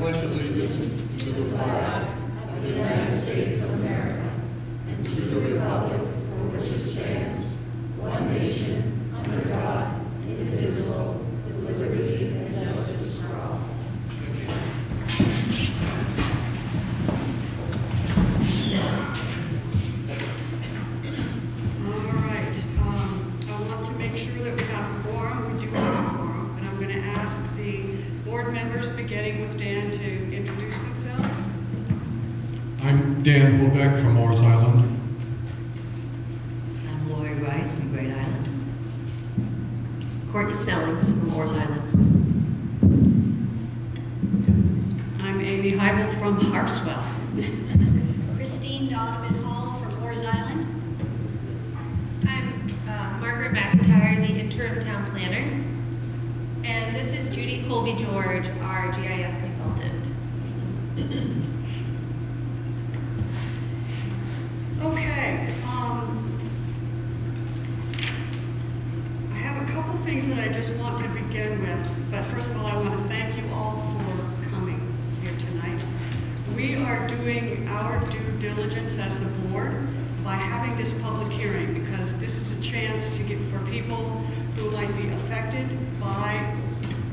pledge allegiance to the flag of the United States of America and to the republic for which it stands, one nation, under God, indivisible, with liberty and justice for all. All right. I want to make sure that we have a quorum. We do have a quorum, and I'm going to ask the board members, beginning with Dan, to introduce themselves. I'm Dan Wilbeck from Morris Island. I'm Lori Rice from Great Island. Courtney Snellings from Morris Island. I'm Amy Heibel from Harpswell. Christine Donovan Hall from Moores Island. I'm Margaret McIntyre, the interim town planner. And this is Judy Colby George, our GIS consultant. Okay. I have a couple things that I just want to begin with. But first of all, I want to thank you all for coming here tonight. We are doing our due diligence as the board by having this public hearing, because this is a chance to get for people who might be affected by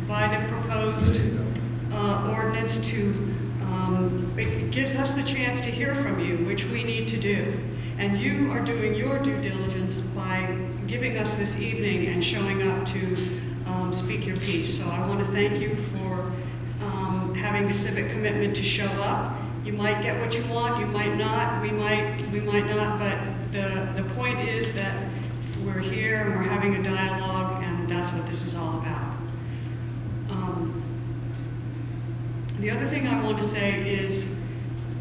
the proposed ordinance to, it gives us the chance to hear from you, which we need to do. And you are doing your due diligence by giving us this evening and showing up to speak your piece. So I want to thank you for having the civic commitment to show up. You might get what you want, you might not, we might not, but the point is that we're here and we're having a dialogue, and that's what this is all about. The other thing I want to say is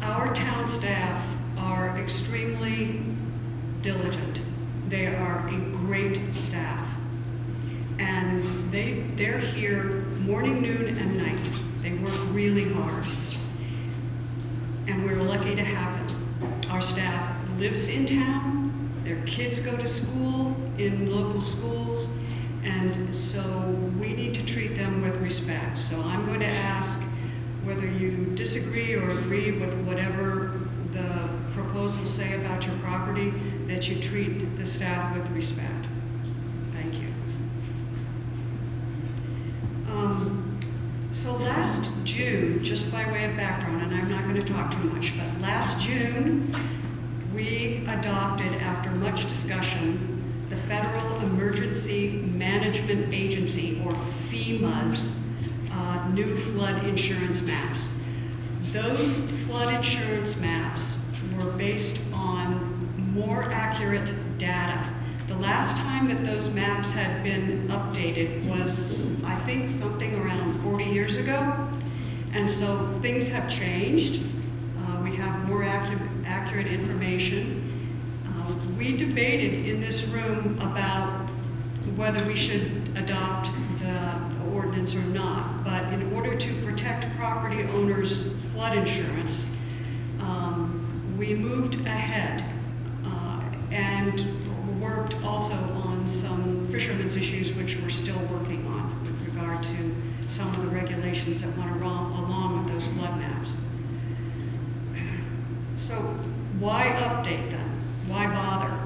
our town staff are extremely diligent. They are a great staff, and they're here morning, noon, and night. They work really hard, and we're lucky to have them. Our staff lives in town, their kids go to school in local schools, and so we need to treat them with respect. So I'm going to ask whether you disagree or agree with whatever the proposals say about your property, that you treat the staff with respect. Thank you. So last June, just by way of background, and I'm not going to talk too much, but last June, we adopted, after much discussion, the Federal Emergency Management Agency, or FEMA's, new flood insurance maps. Those flood insurance maps were based on more accurate data. The last time that those maps had been updated was, I think, something around 40 years ago. And so things have changed. We have more accurate information. We debated in this room about whether we should adopt the ordinance or not, but in order to protect property owners' flood insurance, we moved ahead and worked also on some fishermen's issues, which we're still working on with regard to some of the regulations that went along with those flood maps. So why update them? Why bother?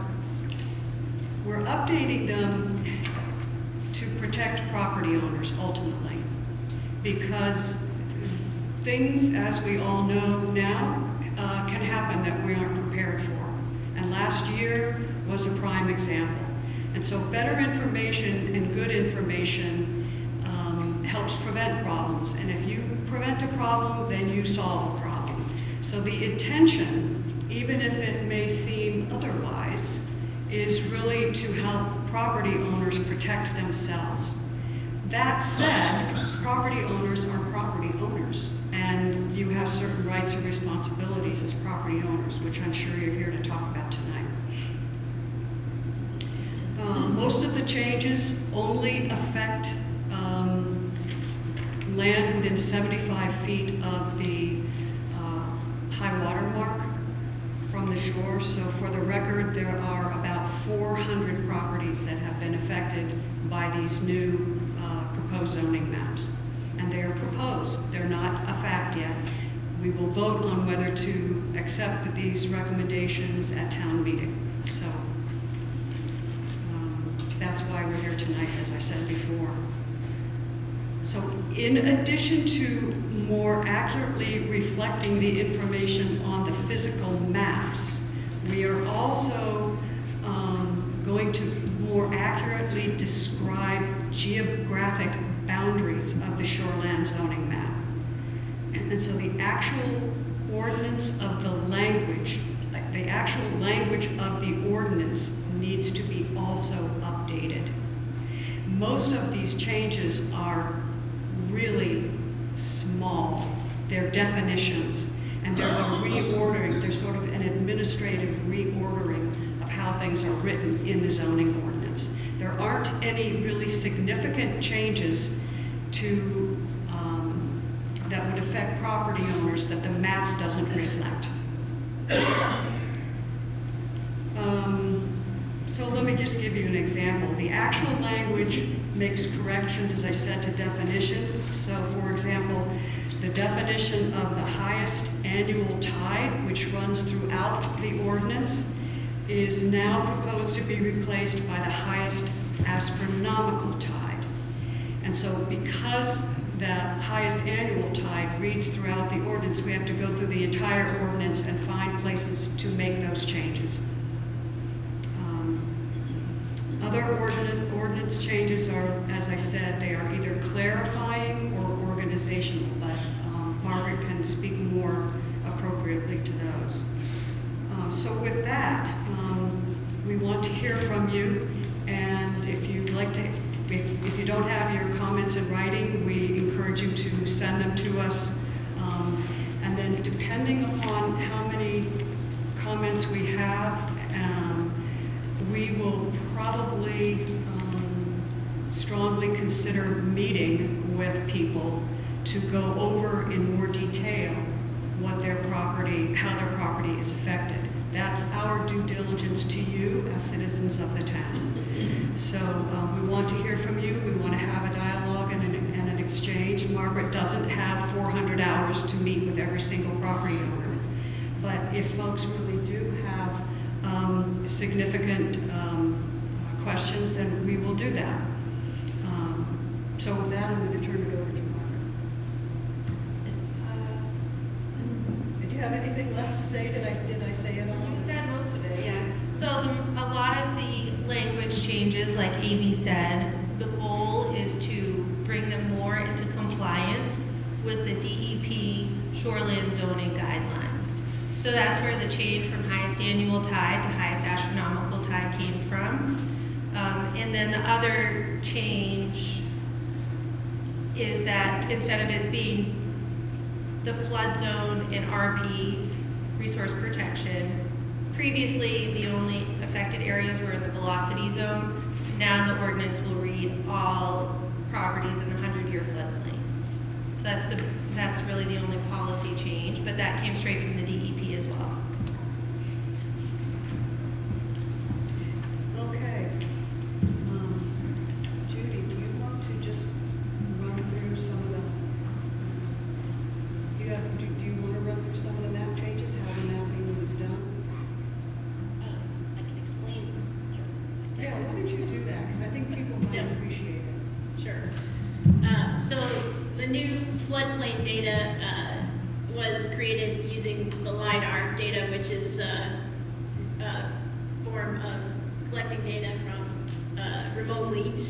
We're updating them to protect property owners ultimately, because things, as we all know now, can happen that we aren't prepared for. And last year was a prime example. And so better information and good information helps prevent problems. And if you prevent a problem, then you solve a problem. So the intention, even if it may seem otherwise, is really to help property owners protect themselves. That said, property owners are property owners, and you have certain rights and responsibilities as property owners, which I'm sure you're here to talk about tonight. Most of the changes only affect land within 75 feet of the high water mark from the shore. So for the record, there are about 400 properties that have been affected by these new proposed zoning maps. and they are proposed. They're not a fact yet. We will vote on whether to accept these recommendations at town meeting. So that's why we're here tonight, as I said before. So in addition to more accurately reflecting the information on the physical maps, we are also going to more accurately describe geographic boundaries of the shoreland zoning map. And so the actual ordinance of the language, like the actual language of the ordinance, needs to be also updated. Most of these changes are really small. They're definitions, and they're a reordering. They're sort of an administrative reordering of how things are written in the zoning ordinance. There aren't any really significant changes to that would affect property owners that the map doesn't reflect. So let me just give you an example. The actual language makes corrections, as I said, to definitions. So for example, the definition of the highest annual tide, which runs throughout the ordinance, is now proposed to be replaced by the highest astronomical tide. And so because the highest annual tide reads throughout the ordinance, we have to go through the entire ordinance and find places to make those changes. Other ordinance changes are, as I said, they are either clarifying or organizational, but Margaret can speak more appropriately to those. So with that, we want to hear from you, and if you'd like to, if you don't have your comments in writing, we encourage you to send them to us. And then depending upon how many comments we have, we will probably strongly consider meeting with people to go over in more detail what their property, how their property is affected. That's our due diligence to you as citizens of the town. So we want to hear from you. We want to have a dialogue and an exchange. Margaret doesn't have 400 hours to meet with every single property owner. But if folks really do have significant questions, then we will do that. So with that, I'm going to turn it over to Margaret. Do you have anything left to say? Did I say it all? You said most of it, yeah. So a lot of the language changes, like Amy said, the goal is to bring them more into compliance with the DEP shoreland zoning guidelines. So that's where the change from highest annual tide to highest astronomical tide came from. And then the other change is that instead of it being the flood zone and RP, resource protection, previously the only affected areas were in the velocity zone. Now the ordinance will read all properties in the 100-year floodplain. So that's really the only policy change, but that came straight from the DEP as well. Okay. Judy, do you want to just run through some of the, do you want to run through some of the map changes, how the mapping was done? I can explain. Yeah, why don't you do that, because I think people might Yeah. appreciate it. Sure. So the new floodplain data was created using the LIDAR data, which is a form of collecting data from remotely,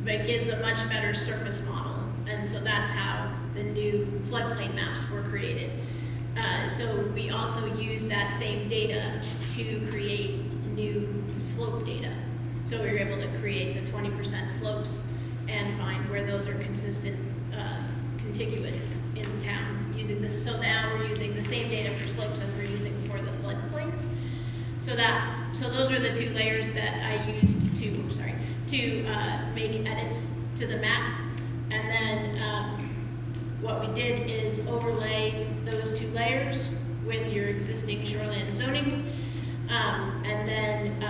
but gives a much better surface model. And so that's how the new floodplain maps were created. So we also use that same data to create new slope data. So we were able to create the 20% slopes and find where those are consistent, contiguous in town using this. So now we're using the same data for slopes as we're using for the floodplains. So those are the two layers that I used to make edits to the map. And then what we did is overlay those two layers with your existing shoreline zoning, and then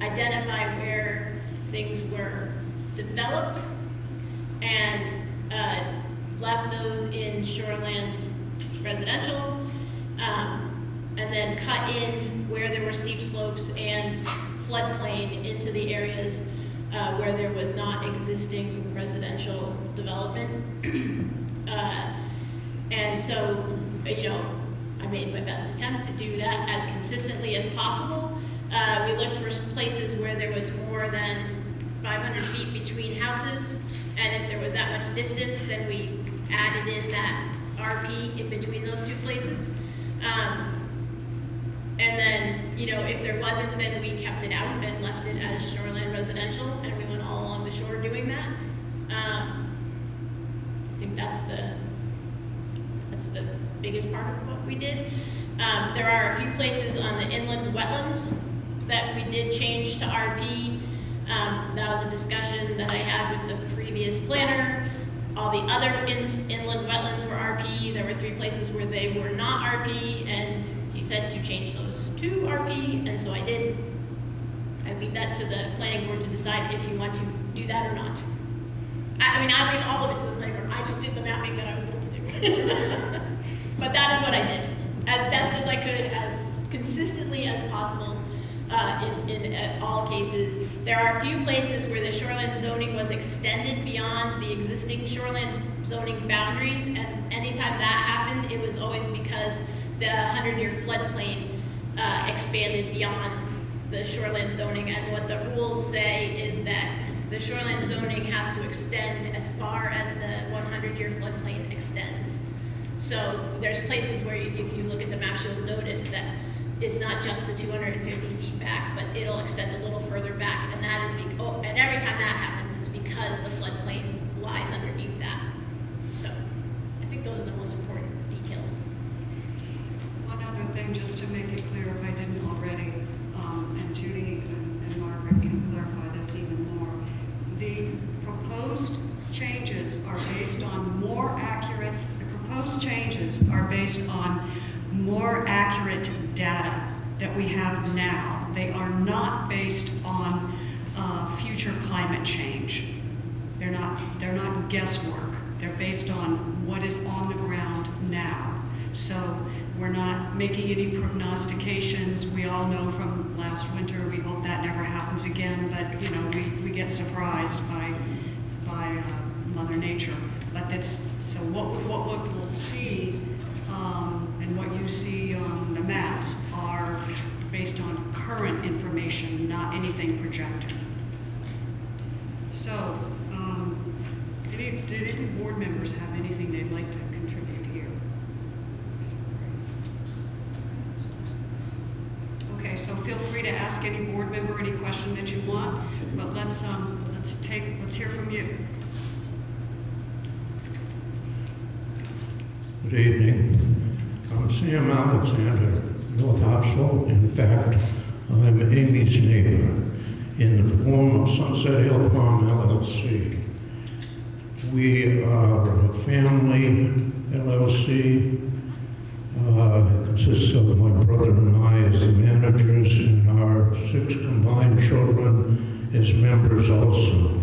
identify where things were developed and left those in shoreland residential, and then cut in where there were steep slopes and floodplain into the areas where there was not existing residential development. And so, you know, I made my best attempt to do that as consistently as possible. We looked for places where there was more than 500 feet between houses, and if there was that much distance, then we added in that RP in between those two places. And then, you know, if there wasn't, then we kept it out and left it as shoreline residential, and we went all along the shore doing that. I think that's the biggest part of what we did. There are a few places on the inland wetlands that we did change to RP. That was a discussion that I had with the previous planner. All the other inland wetlands were RP. There were 3 places where they were not RP, and he said to change those to RP, and so I did. I leave that to the planning board to decide if you want to do that or not. I mean, I leave all of it to the planning board. I just did the mapping that I was told to do. But that is what I did, as best as I could, as consistently as possible. In all cases. There are a few places where the shoreline zoning was extended beyond the existing shoreline zoning boundaries, and anytime that happened, it was always because the 100-year floodplain expanded beyond the shoreline zoning, and what the rules say is that the shoreline zoning has to extend as far as the 100-year floodplain extends. So there's places where if you look at the maps, you'll notice that it's not just the 250 feet back, but it'll extend a little further back, and that is and every time that happens, it's because the floodplain lies underneath that. So I think those are the most important details. One other thing, just to make it clear if I didn't already, and Judy and Margaret can clarify this even more. The proposed changes are based on more accurate data that we have now. They are not based on future climate change. They're not guesswork. They're based on what is on the ground now. So we're not making any prognostications. We all know from last winter, we hope that never happens again, but you know, we get surprised by Mother Nature. But that's, so what we'll see, and what you see on the maps are based on current information, not anything projected. So, did any board members have anything they'd like to contribute here? Okay, so feel free to ask any board member any question that you want, but let's hear from you. Good evening. I'm Sam Alexander, North Hartsville. In fact, I'm Amy's neighbor in the form of Sunset Hill Farm LLC. We are a family LLC. It consists of my brother and I as the managers, and our 6 combined children as members also.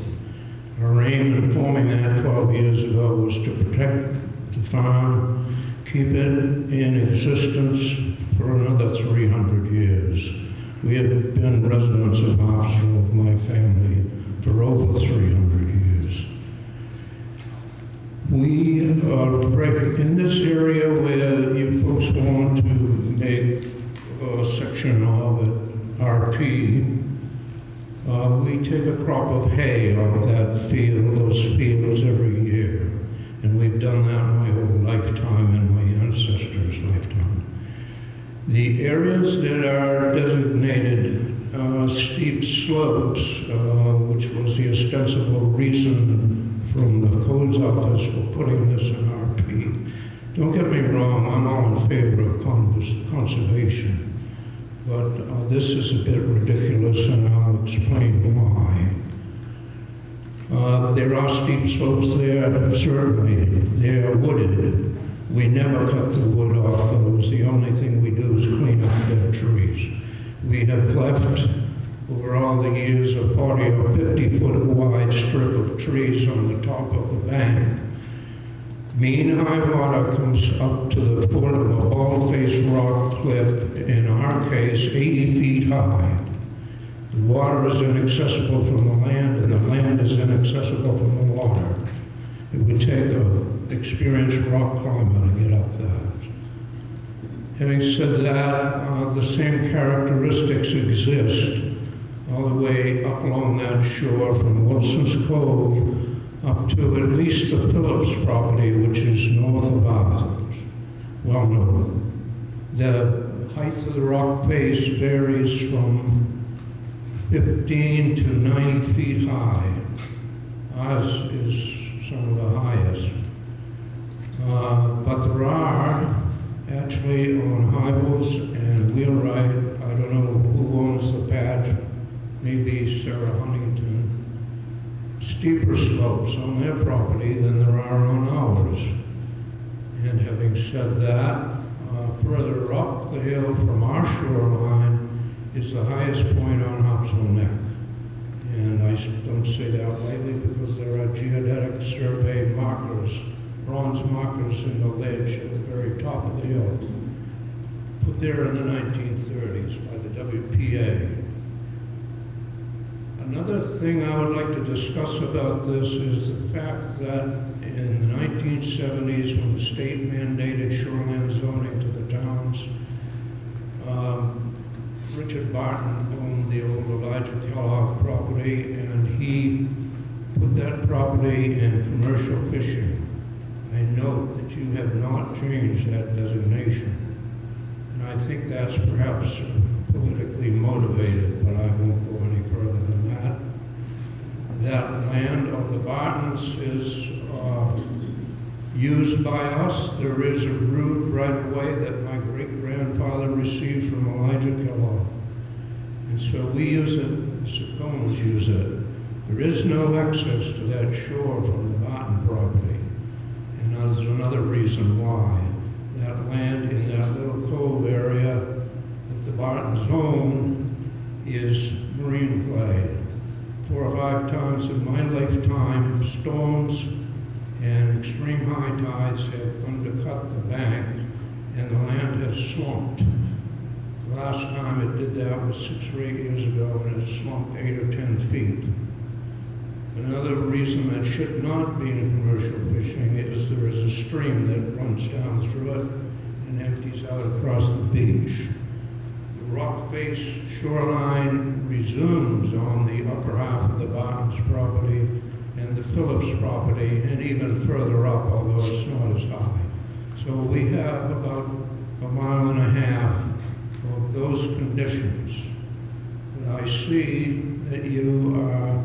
Our aim in forming that 12 years ago was to protect the farm, keep it in existence for another 300 years. We have been residents of Hartsville, my family, for over 300 years. We are in this area where you folks want to make a section of it RP. We take a crop of hay off that field, those fields every year. And we've done that my whole lifetime and my ancestors' lifetime. The areas that are designated steep slopes, which was the ostensible reason from the codes office for putting this in RP. Don't get me wrong, I'm all in favor of conservation, but this is a bit ridiculous, and I'll explain why. There are steep slopes there, certainly. They are wooded. We never cut the wood off those. The only thing we do is clean up dead trees. We have left, over all the years, a 40 or 50 foot wide strip of trees on the top of the bank Mean high water comes up to the foot of a bald-faced rock cliff, in our case, 80 feet high. The water is inaccessible from the land, and the land is inaccessible from the water. It would take an experienced rock climber to get up that. Having said that, the same characteristics exist all the way up along that shore from Wilson's Cove up to at least the Phillips property, which is north of ours, well north. The height of the rock face varies from 15 to 90 feet high. Ours is some of the highest. But there are actually on Hybels and Wheelwright, I don't know who owns the patch, maybe Sarah Huntington, steeper slopes on their property than there are on ours. And having said that, further up the hill from our shoreline is the highest point on Hopsel Neck. And I don't say that lightly because there are geodetic survey markers, bronze markers in the ledge at the very top of the hill, put there in the 1930s by the WPA. Another thing I would like to discuss about this is the fact that in the 1970s, when the state mandated shoreland zoning to the towns, Richard Barton owned the old Elijah Kellogg property, and he put that property in commercial fishing. I note that you have not changed that designation, and I think that's perhaps politically motivated, but I won't go any further than that. That land of the Bartons is used by us. There is a road right away that my great-grandfather received from Elijah Kellogg. And so we use it, the Sacones use it. There is no access to that shore from the Barton property. And there's another reason why. That land in that little cove area that the Bartons own is marine clay. 4 or 5 times in my lifetime, storms and extreme high tides have undercut the bank, and the land has slumped. The last time it did that was 6 or 8 years ago, and it slumped 8 or 10 feet. Another reason that should not be in commercial fishing is there is a stream that runs down through it and empties out across the beach. The rock face shoreline resumes on the upper half of the Barton's property and the Phillips property, and even further up, although it's not as high. So we have about 1.5 miles of those conditions. And I see that you are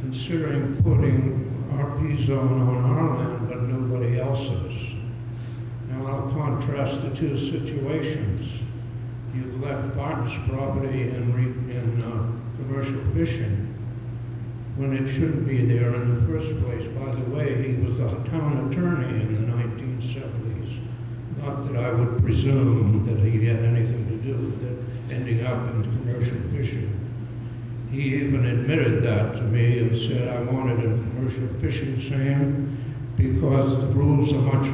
considering putting RP zone on our land, but nobody else's. Now I'll contrast the two situations. You've left Barton's property in commercial fishing when it shouldn't be there in the first place. By the way, he was the town attorney in the 1970s. Not that I would presume that he had anything to do with it ending up in commercial fishing. He even admitted that to me and said, I want it in commercial fishing, Sam, because the rules are much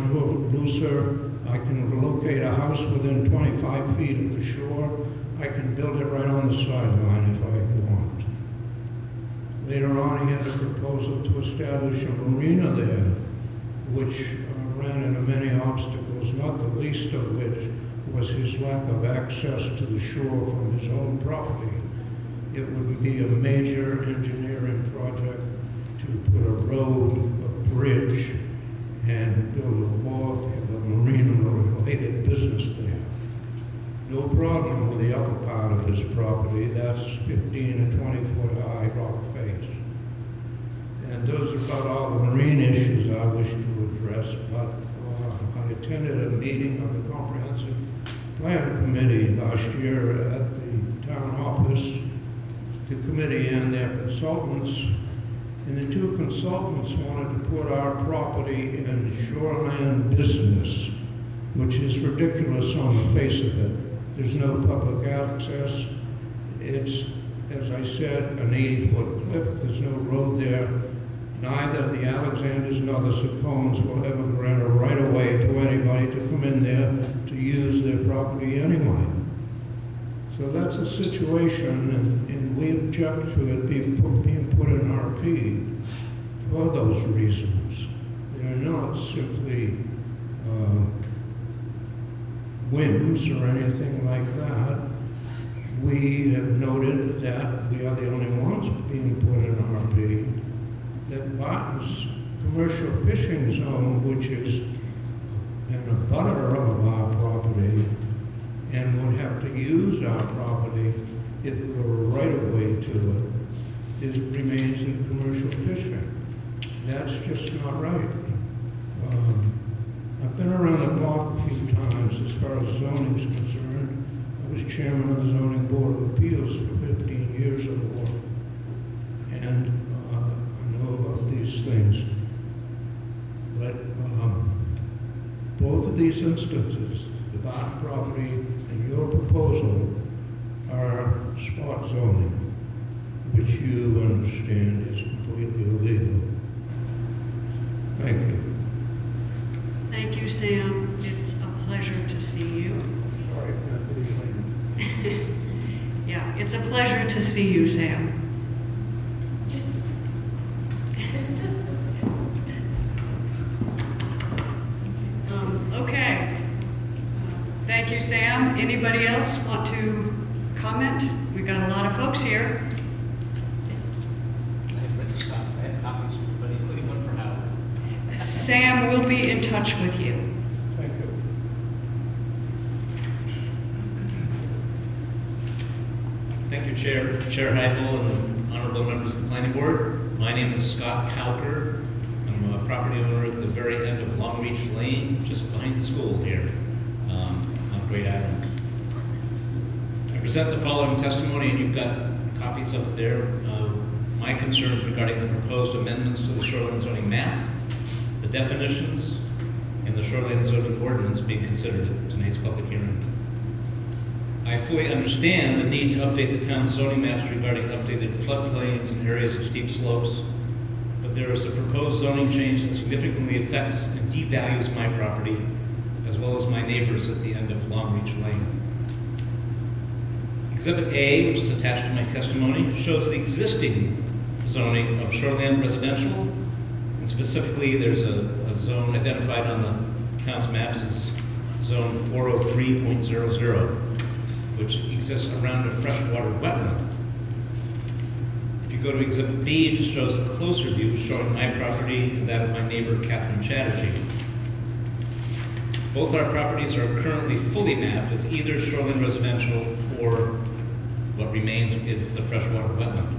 looser. I can locate a house within 25 feet of the shore. I can build it right on the sideline if I want. Later on, he had a proposal to establish a marina there, which ran into many obstacles, not the least of which was his lack of access to the shore from his own property. It would be a major engineering project to put a road, a bridge, and build a wharf, have a marina-related business there. No problem with the upper part of his property. That's 15 to 20 foot high rock face. And those are about all the marine issues I wish to address, but I attended a meeting of the Comprehensive Plan Committee last year at the town office. The committee and their consultants, and the two consultants wanted to put our property in shoreland business, which is ridiculous on the face of it. There's no public access. It's, as I said, an 80-foot cliff. There's no road there. Neither the Alexanders nor the Sapones will ever grant a right of way to anybody to come in there to use their property anyway. So that's the situation, and we object to it being put in RP for those reasons. They're not simply whims or anything like that. We have noted that we are the only ones being put in RP, that Barton's commercial fishing zone, which is in a butter of our property, and would have to use our property if there were a right of way to it, remains in commercial fishing. That's just not right. I've been around the block a few times as far as zoning is concerned. I was chairman of the zoning board of appeals for 15 years or more, and I know about these things. But both of these instances, the Barton property and your proposal, are spot zoning, which you understand is completely illegal. Thank you. Thank you, Sam. It's a pleasure to see you. Sorry, I can't believe it. Yeah, it's a pleasure to see you, Sam. Okay. Thank you, Sam. Anybody else want to comment? We got a lot of folks here. I have copies for everybody, including one for Howard. Sam will be in touch with you. Thank you. Thank you, Chair Heidel, and honorable members of the planning board. My name is Scott Calker. I'm a property owner at the very end of Long Reach Lane, just behind the school here on Great Island. I present the following testimony, and you've got copies of it there. My concerns regarding the proposed amendments to the shoreline zoning map, the definitions, and the shoreline zoning ordinance being considered at tonight's public hearing. I fully understand the need to update the town's zoning maps regarding updated floodplains and areas of steep slopes, but there is a proposed zoning change that significantly affects and devalues my property, as well as my neighbors at the end of Long Reach Lane. Exhibit A, which is attached to my testimony, shows the existing zoning of shoreland residential, and specifically there's a zone identified on the town's maps as zone 403.00, which exists around a freshwater wetland. If you go to Exhibit B, it just shows a closer view showing my property and that of my neighbor, Catherine Chatterjee. Both our properties are currently fully mapped as either shoreline residential or what remains is the freshwater wetland.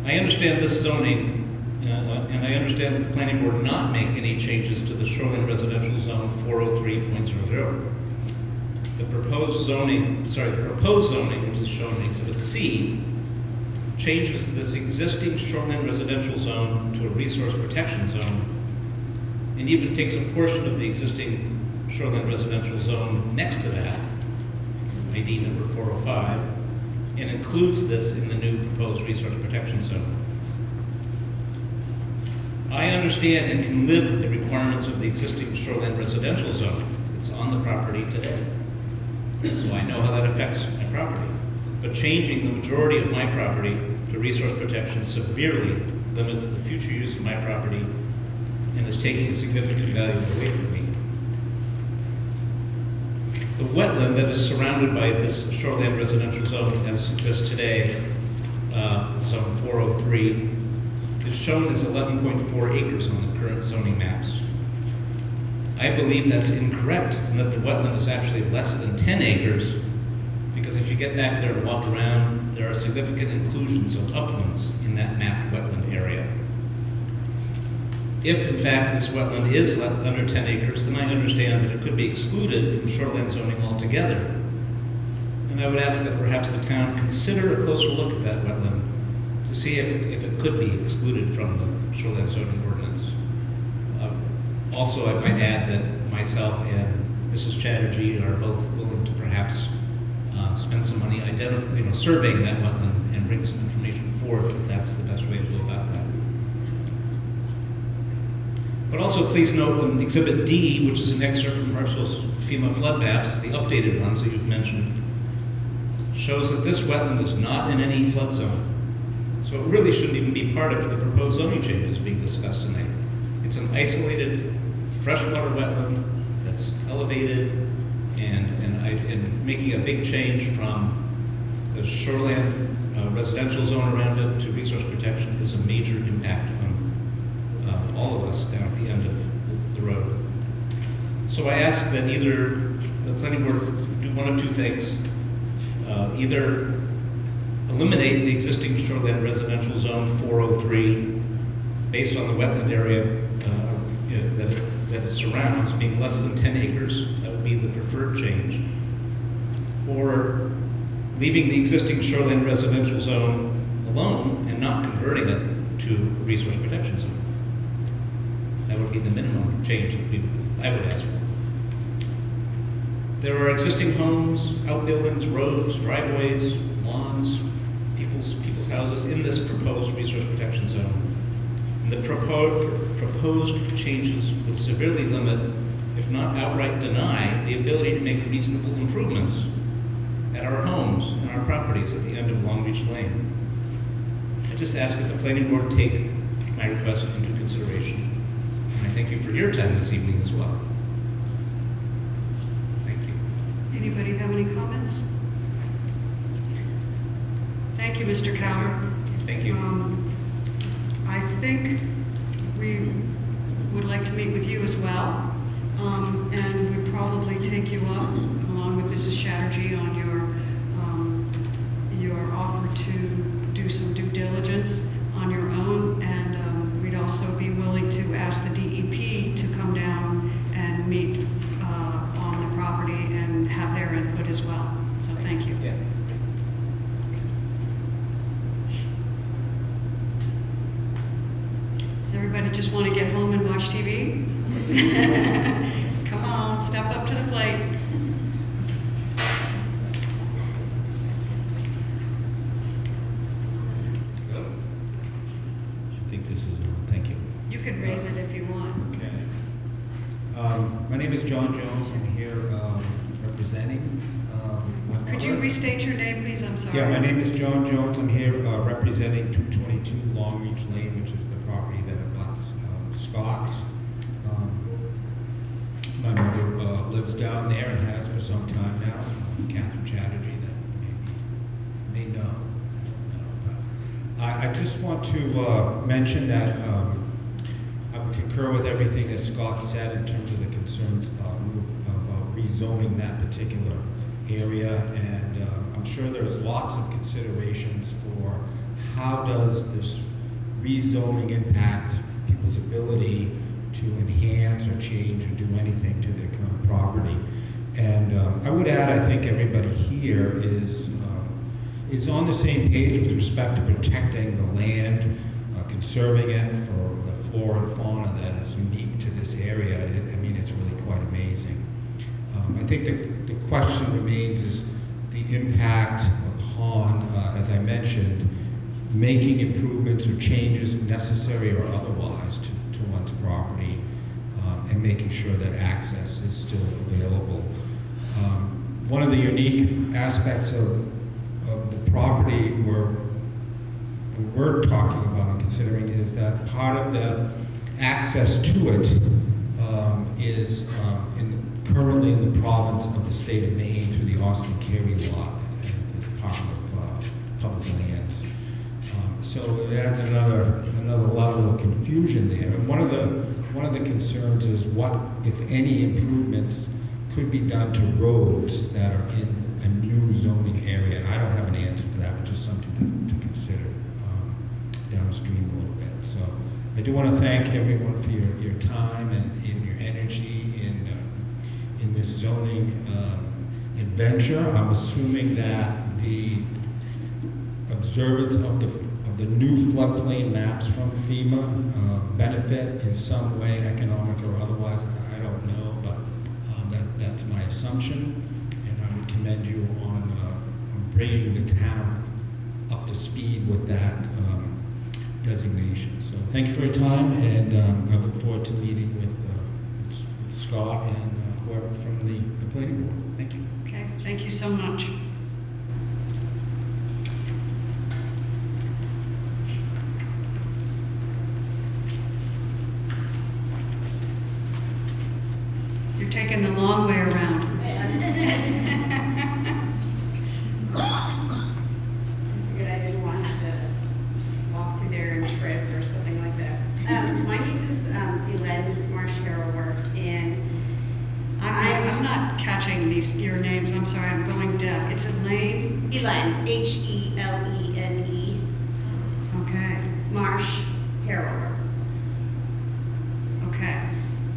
I understand this zoning, and I understand that the planning board not make any changes to the shoreline residential zone 403.00. The proposed zoning, which is shown in Exhibit C, changes this existing shoreline residential zone to a resource protection zone, and even takes a portion of the existing shoreline residential zone next to that, ID number 405, and includes this in the new proposed resource protection zone. I understand and can live with the requirements of the existing shoreline residential zone. It's on the property today, so I know how that affects my property. But changing the majority of my property to resource protection severely limits the future use of my property and is taking a significant value away from me. The wetland that is surrounded by this shoreline residential zone as exists today, zone 403, is shown as 11.4 acres on the current zoning maps. I believe that's incorrect and that the wetland is actually less than 10 acres because if you get back there and walk around, there are significant inclusions of uplands in that mapped wetland area. If, in fact, this wetland is under 10 acres, then I understand that it could be excluded from shoreline zoning altogether. And I would ask that perhaps the town consider a closer look at that wetland to see if it could be excluded from the shoreline zoning ordinance. Also, I might add that myself and Mrs. Chatterjee are both willing to perhaps spend some money surveying that wetland and bring some information forth if that's the best way to go about that. But also please note in Exhibit D, which is an excerpt from Hartsville's FEMA flood maps, the updated ones that you've mentioned, shows that this wetland is not in any flood zone. So it really shouldn't even be part of the proposed zoning changes being discussed tonight. It's an isolated freshwater wetland that's elevated and making a big change from the shoreland residential zone around it to resource protection is a major impact on all of us down at the end of the road. So I ask that either the planning board do one of two things. Either eliminate the existing shoreland residential zone 403 based on the wetland area that it surrounds being less than 10 acres. That would be the preferred change. Or leaving the existing shoreland residential zone alone and not converting it to a resource protection zone. That would be the minimum change that I would ask for. There are existing homes, outbuildings, roads, driveways, lawns, people's houses in this proposed resource protection zone. And the proposed changes would severely limit, if not outright deny, the ability to make reasonable improvements at our homes and our properties at the end of Longreach Lane. I just ask that the planning board take my request into consideration. And I thank you for your time this evening as well. Thank you. Anybody have any comments? Thank you, Mr. Cower. Thank you. I think we would like to meet with you as well, and we'd probably take you up, along with Mrs. Chatterjee, on your offer to do some due diligence on your own, and we'd also be willing to ask the DEP to come down and meet on the property and have their input as well. So thank you. Yeah. Does everybody just want to get home and watch TV? Come on, step up to the plate. I think this is on. Thank you. You can raise it if you want. Okay. My name is John Jones. I'm here representing. my Could you mother. restate your name, please? I'm sorry. Yeah, my name is John Jones. I'm here representing 222 Longreach Lane, which is the property that abuts Scott's. My mother lives down there and has for some time now. Catherine Chatterjee, that maybe may know. I just want to mention that I would concur with everything that Scott said in terms of the concerns about rezoning that particular area, and I'm sure there's lots of considerations for how does this rezoning impact people's ability to enhance or change or do anything to their current property. And I would add, I think everybody here is on the same page with respect to protecting the land, conserving it for the flora and fauna that is unique to this area. I mean, it's really quite amazing. I think the question remains is the impact upon, as I mentioned, making improvements or changes necessary or otherwise to one's property, and making sure that access is still available. One of the unique aspects of the property we're talking about and considering is that part of the access to it is currently in the province of the state of Maine through the Austin Carey Law and the Department of Public Lands. So it adds another level of confusion there. And one of the concerns is what, if any, improvements could be done to roads that are in a new zoning area. And I don't have an answer to that, but just something to consider downstream a little bit. So I do want to thank everyone for your time and your energy in this zoning adventure. I'm assuming that the observance of the new floodplain maps from FEMA benefit in some way, economic or otherwise. I don't know, but that's my assumption, and I would commend you on bringing the town up to speed with that designation. So Thank you for your time, and I look forward to meeting with Scott and whoever from the planning board. Thank you. Okay, thank you so much. You're taking the long way around. Figured I didn't want to have to walk through there and trip or something like that. My name is Elaine Marsh-Harrower, and I'm not catching your names, I'm sorry, I'm going deaf. It's Elaine? Elaine, H-E-L-E-N-E, Okay, Marsh-Harrower. okay.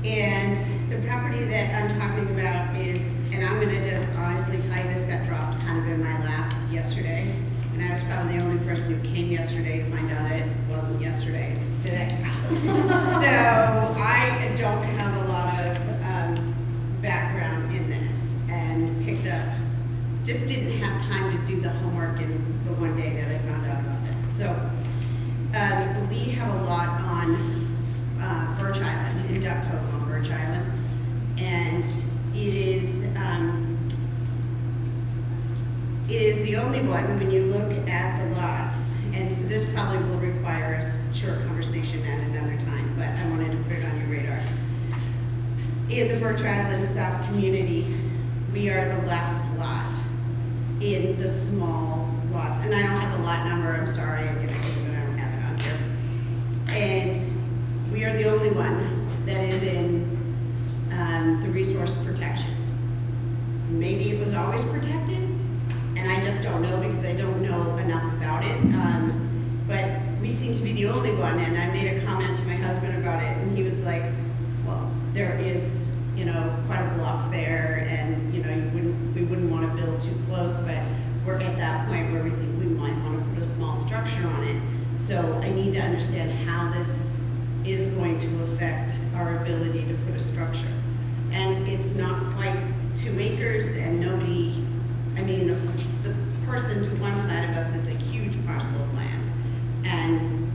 And the property that I'm talking about is, and I'm gonna just honestly tell you, this got dropped kind of in my lap yesterday. And I was probably the only person who came yesterday to find out it wasn't yesterday, it's today. So I don't have a lot of background in this, and picked up, just didn't have time to do the homework in the one day that I found out about this. So we have a lot on Birch Island, in Duck Cove on Birch Island, and it is the only one when you look at the lots, and so this probably will require a short conversation at another time, but I wanted to put it on your radar. In the Birch Island South community, we are the last lot in the small lots, and I don't have the lot number, I'm sorry, I'm gonna take it, but I don't have it on here. And we are the only one that is in the resource protection. Maybe it was always protected, and I just don't know because I don't know enough about it. But we seem to be the only one, and I made a comment to my husband about it, and he was like, well, there is, quite a bluff there, and, we wouldn't want to build too close, but we're at that point where we think we might want to put a small structure on it. So I need to understand how this is going to affect our ability to put a structure. And it's not quite 2 acres, and nobody, the person to one side of us, it's a huge parcel of land. And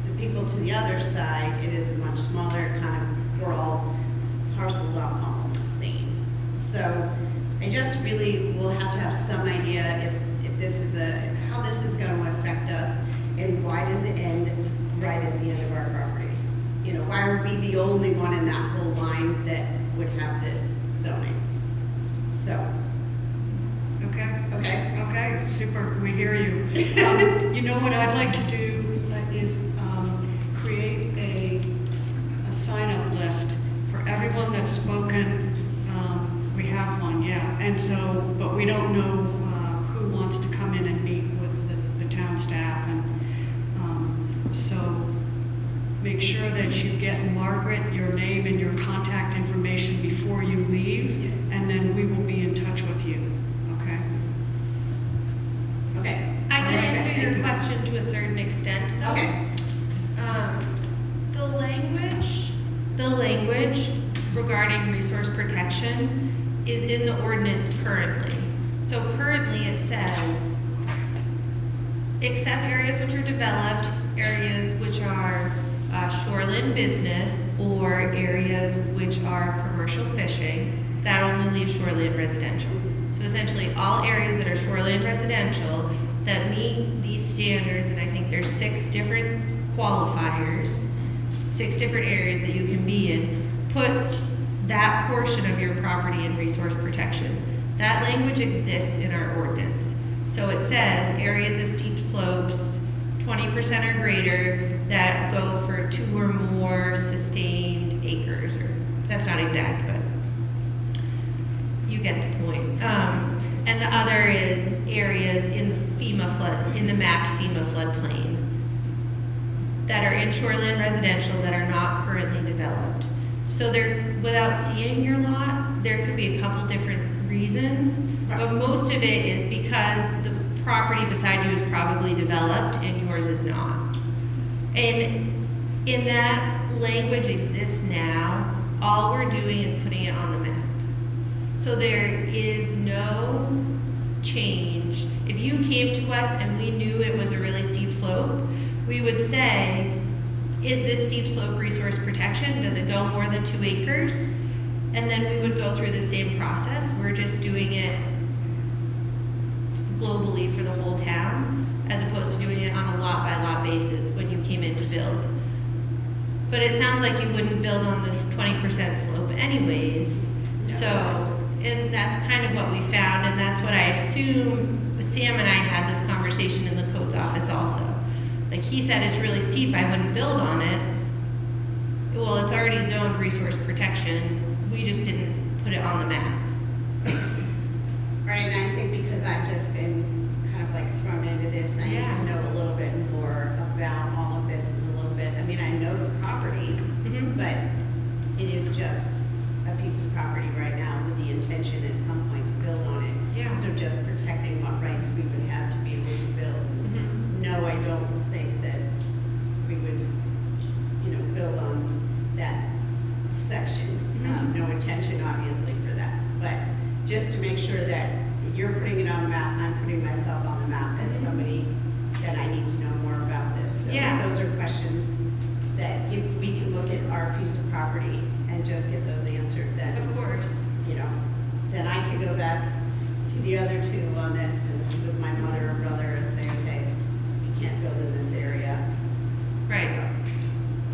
the people to the other side, it is much smaller, we're all parceled off almost the same. So I just really will have to have some idea if this is how this is going to affect us, and why does it end right at the end of our property? Why are we the only one in that whole line that would have this zoning? So. Okay, super, we hear you. You know what I'd like to do is create a sign-up list for everyone that's spoken. We have one, yeah, and so, but we don't know who wants to come in and meet with the town staff, and so make sure that you get Margaret your name and your contact information before you leave, and then we will be in touch with you, okay? Okay. I can Alright. answer your question to a certain extent, though. Okay. The language regarding resource protection is in the ordinance currently. So currently it says, except areas which are developed, areas which are shoreland business, or areas which are commercial fishing, that only leaves shoreland residential. So essentially all areas that are shoreland residential that meet these standards, and I think there's 6 different qualifiers, 6 different areas that you can be in, puts that portion of your property in resource protection. That language exists in our ordinance. So it says areas of steep slopes, 20% or greater, that go for 2 or more sustained acres, or that's not exact, but you get the point. And the other is areas in the mapped FEMA floodplain that are in shoreline residential that are not currently developed. So without seeing your lot, there could be a couple different reasons, but most of it is because the property beside you is probably developed and yours is not. And in that language exists now, all we're doing is putting it on the map. So there is no change. If you came to us and we knew it was a really steep slope, we would say, is this steep slope resource protection? Does it go more than 2 acres? And then we would go through the same process. We're just doing it globally for the whole town, as opposed to doing it on a lot by lot basis when you came in to build. But it sounds like you wouldn't build on this 20% slope anyways. So, and that's kind of what we found, and that's what I assume, Sam and I had this conversation in the codes office also. Like he said, it's really steep, I wouldn't build on it. Well, it's already zoned resource protection, we just didn't put it on the map. Right, and I think because I've just been kind of like thrown into this, I need Yeah. to know a little bit more about all of this and a little bit, I mean, I know the property, Mhm. but it is just a piece of property right now with the intention at some point to build on it. Yeah. So just protecting what rights we would have to be able to build. Mhm. No, I don't think that we would, build on that section. Mhm. No intention, obviously, for that. But just to make sure that you're putting it on the map, I'm putting myself on the map as somebody that I need to know more about this. So Yeah. those are questions that if we can look at our piece of property and just get those answered, then, Of course. then I can go back to the other two on this and with my mother or brother and say, okay, you can't build in this area. Right. So,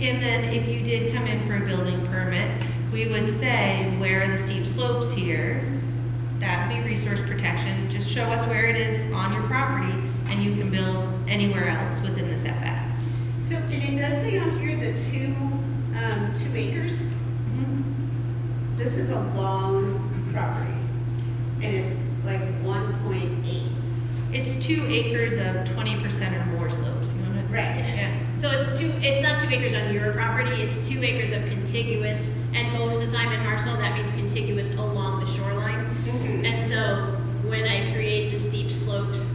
And then if you did come in for a building permit, we would say, where are the steep slopes here? That would be resource protection. Just show us where it is on your property and you can build anywhere else within the setbacks. So, and it does say on here the 2 acres. Mhm. This is a long property, and it's like 1.8. It's 2 acres of 20% or more slopes. You want to? Right. Yeah. So it's not 2 acres on your property, it's 2 acres of contiguous, and most of the time in Harpswell, that means contiguous along the shoreline. Mhm. And so when I create the steep slopes,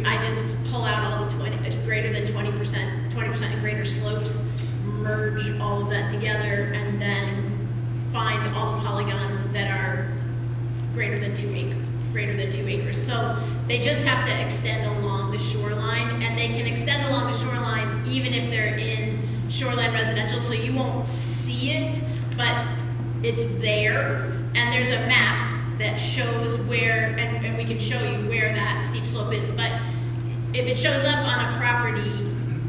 I just pull out all the greater than 20% and greater slopes, merge all of that together, and then find all the polygons that are greater than 2 acres. So they just have to extend along the shoreline, and they can extend along the shoreline even if they're in shoreland residential, so you won't see it, but it's there, and there's a map that shows where, and we can show you where that steep slope is, but if it shows up on a property,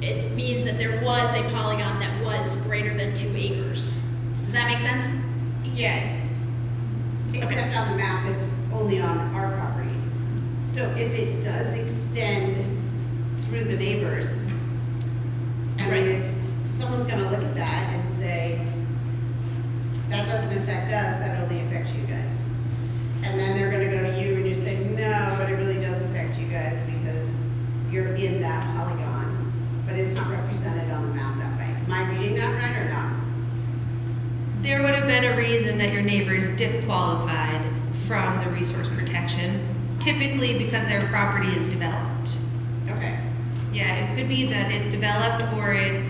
it means that there was a polygon that was greater than 2 acres. Does that make sense? Yes. Except Okay. on the map, it's only on our property. So if it does extend through the neighbors, I mean, someone's gonna look at that and say, that doesn't affect us, that only affects you guys. And then they're gonna go to you and you say, no, but it really does affect you guys because you're in that polygon, but it's not represented on the map that way. Am I reading that right or not? There would have been a reason that your neighbor's disqualified from the resource protection, typically because their property is developed. Okay. Yeah, it could be that it's developed or it's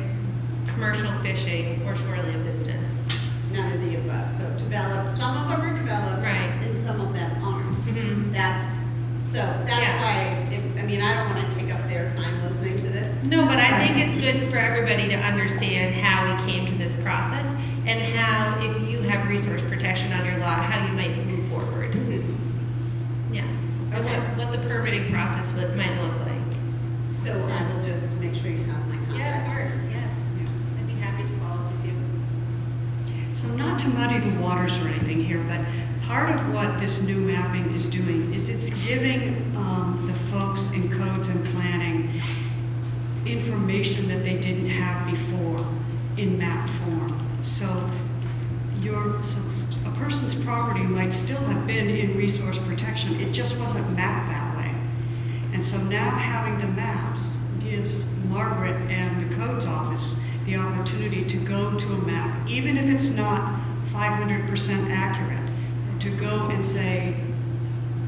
commercial fishing or shoreline business. None of the above. So developed, some of them are developed. Right. And some of them aren't. Mhm. That's Yeah. why, I don't want to take up their time listening to this. No, but I think it's good for everybody to understand how we came to this process and how, if you have resource protection on your lot, how you might move forward. Yeah. And Okay. what the permitting process might look like. So I will just make sure you have my contact. yes. I'd be happy to follow up with you. So not to muddy the waters or anything here, but part of what this new mapping is doing is it's giving the folks in codes and planning information that they didn't have before in map form. So a person's property might still have been in resource protection, it just wasn't mapped that way. And so now having the maps gives Margaret and the codes office the opportunity to go to a map, even if it's not 500% accurate, to go and say,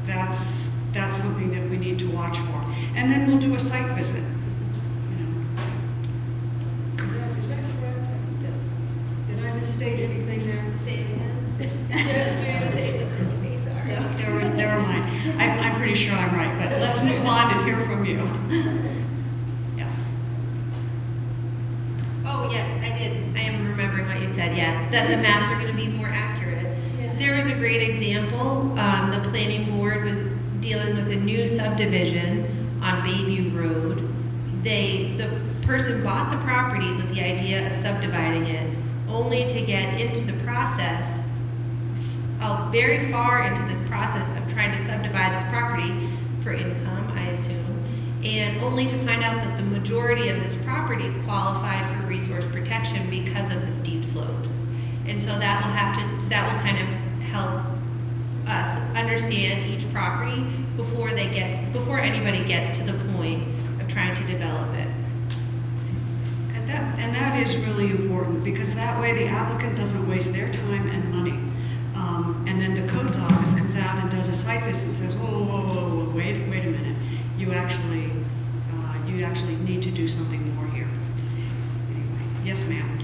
that's something that we need to watch for. And then we'll do a site visit. Is that correct? Did I misstate anything there? Say it again. Do you want to say something to me? Sorry. Never mind. I'm pretty sure I'm right, but let's move on and hear from you. Yes. Oh, Oh, yes, I did. I am remembering what you said, yeah, that the maps are gonna be more accurate. There was a great example. The planning board was dealing with a new subdivision on Bayview Road. The person bought the property with the idea of subdividing it, only to get into the process, very far into this process of trying to subdivide this property for income, I assume, and only to find out that the majority of this property qualified for resource protection because of the steep slopes. And so that will kind of help us understand each property before anybody gets to the point of trying to develop it. And that is really important, because that way the applicant doesn't waste their time and money. And then the codes office comes out and does a site visit and says, whoa, wait a minute. You actually need to do something more here. Anyway, yes, ma'am.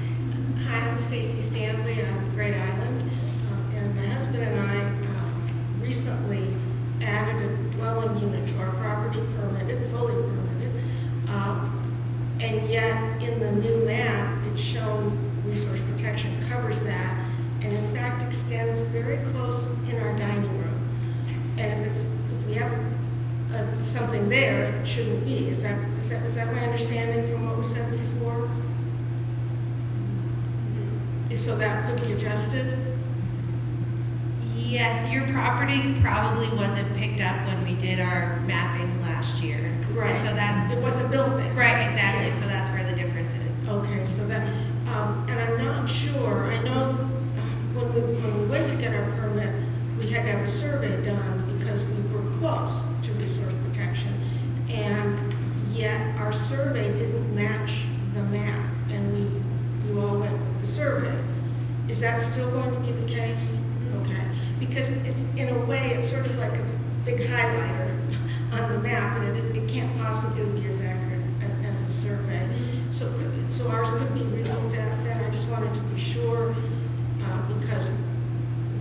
Hi, I'm Stacy Stanley, and I'm from Great Island. And my husband and I recently added a dwelling unit to our property, fully permitted. And yet, in the new map, it's shown resource protection covers that, and in fact extends very close in our dining room. And if we have something there, it shouldn't be. Is that my understanding from what was said before? So that could be adjusted? Yes, your property probably wasn't picked up when we did our mapping last year. Right. And so that's, It wasn't built then? right, exactly, Yes. so that's where the difference is. Okay, so that, and I'm not sure, I know when we went to get our permit, we had to have a survey done because we were close to resource protection. And yet our survey didn't match the map, and you all went with the survey. Is that still going to be the case? Okay, because it's, in a way, it's sort of like a big highlighter on the map, and it can't possibly be as accurate as a survey. So ours could be relooked at then. I just wanted to be sure, because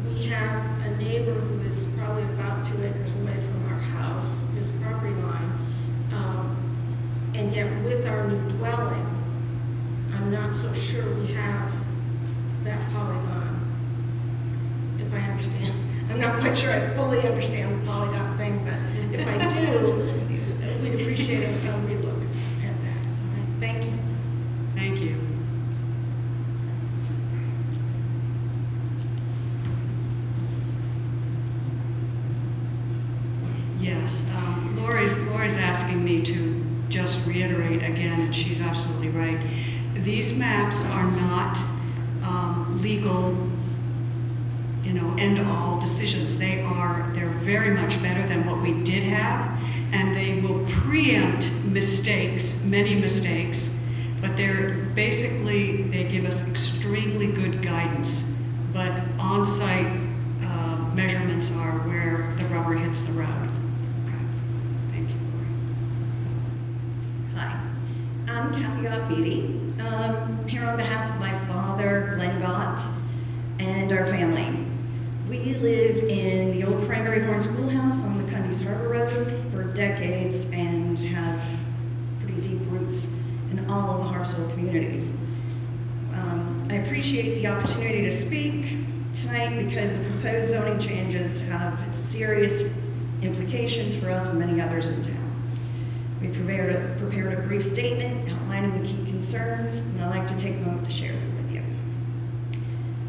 we have a neighbor who is probably about 2 acres away from our house, his property line, and yet with our new dwelling, I'm not so sure we have that polygon, if I understand. I'm not quite sure I fully understand the polygon thing, but if I do, we'd appreciate a relook at that. All right, thank you. Thank you. Yes, Lori's asking me to just reiterate again, and she's absolutely right. These maps are not legal, end-all decisions. They're very much better than what we did have, and they will preempt mistakes, many mistakes, but they give us extremely good guidance. But on-site measurements are where the rubber hits the road. Okay. Thank you, Lori. Hi, I'm Kathy Gottbeedy. Here on behalf of my father, Glenn Gott, and our family. We live in the old Primary Horn Schoolhouse on the Cundies Harbor Road for decades and have pretty deep roots in all of the Harpswell communities. I appreciate the opportunity to speak tonight because the proposed zoning changes have serious implications for us and many others in town. We prepared a brief statement outlining the key concerns, and I'd like to take a moment to share them with you.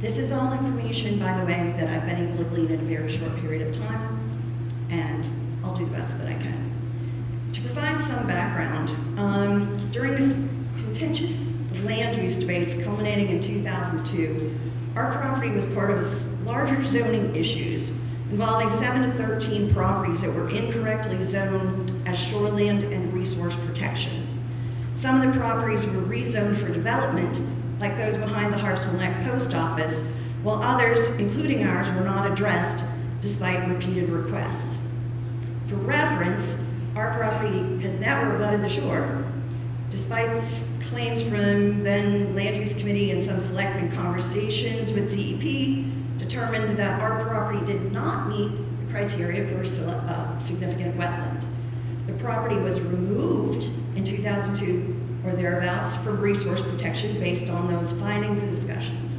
This is all information, by the way, that I've been able to glean in a very short period of time, and I'll do the best that I can. To provide some background, during this contentious land use debates culminating in 2002, our property was part of larger zoning issues involving 7 to 13 properties that were incorrectly zoned as shoreland and resource protection. Some of the properties were rezoned for development, like those behind the Harpswell Neck Post Office, while others, including ours, were not addressed despite repeated requests. For reference, our property has never abutted the shore, despite claims from then Land Use Committee and some selectmen conversations with DEP determined that our property did not meet the criteria for significant wetland. The property was removed in 2002 or thereabouts for resource protection based on those findings and discussions.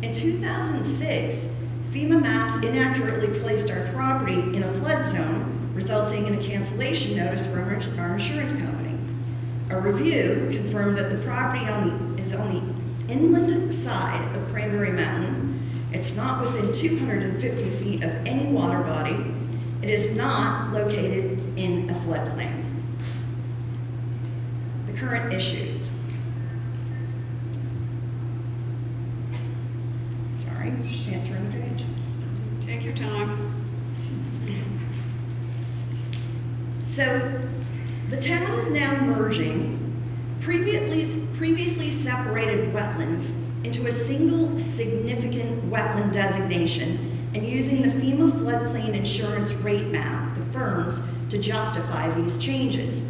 In 2006, FEMA maps inaccurately placed our property in a flood zone, resulting in a cancellation notice from our insurance company. A review confirmed that the property is on the inland side of Cranberry Mountain. It's not within 250 feet of any water body. It is not located in a floodplain. The current issues. Sorry, can't turn the page. Take your time. So, the town is now merging previously separated wetlands into a single significant wetland designation and using the FEMA floodplain insurance rate map, the firms, to justify these changes.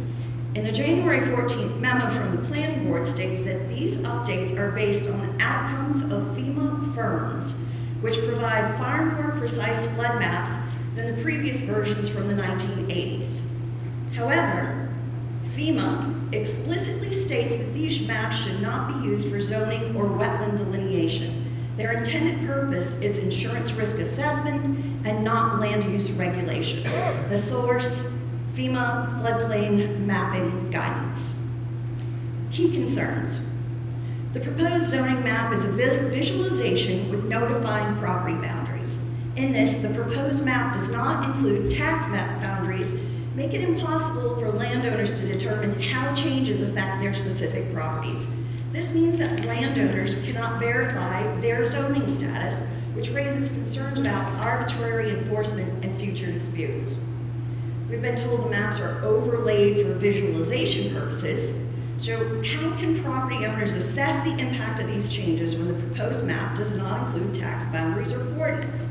In the January 14th memo from the planning board states that these updates are based on the outcomes of FEMA firms, which provide far more precise flood maps than the previous versions from the 1980s. However, FEMA explicitly states that these maps should not be used for zoning or wetland delineation. Their intended purpose is insurance risk assessment and not land use regulation. The source, FEMA floodplain mapping guidance. Key concerns. The proposed zoning map is a visualization with no defined property boundaries. In this, the proposed map does not include tax map boundaries, make it impossible for landowners to determine how changes affect their specific properties. This means that landowners cannot verify their zoning status, which raises concerns about arbitrary enforcement and future disputes. We've been told the maps are overlaid for visualization purposes, so how can property owners assess the impact of these changes when the proposed map does not include tax boundaries or coordinates?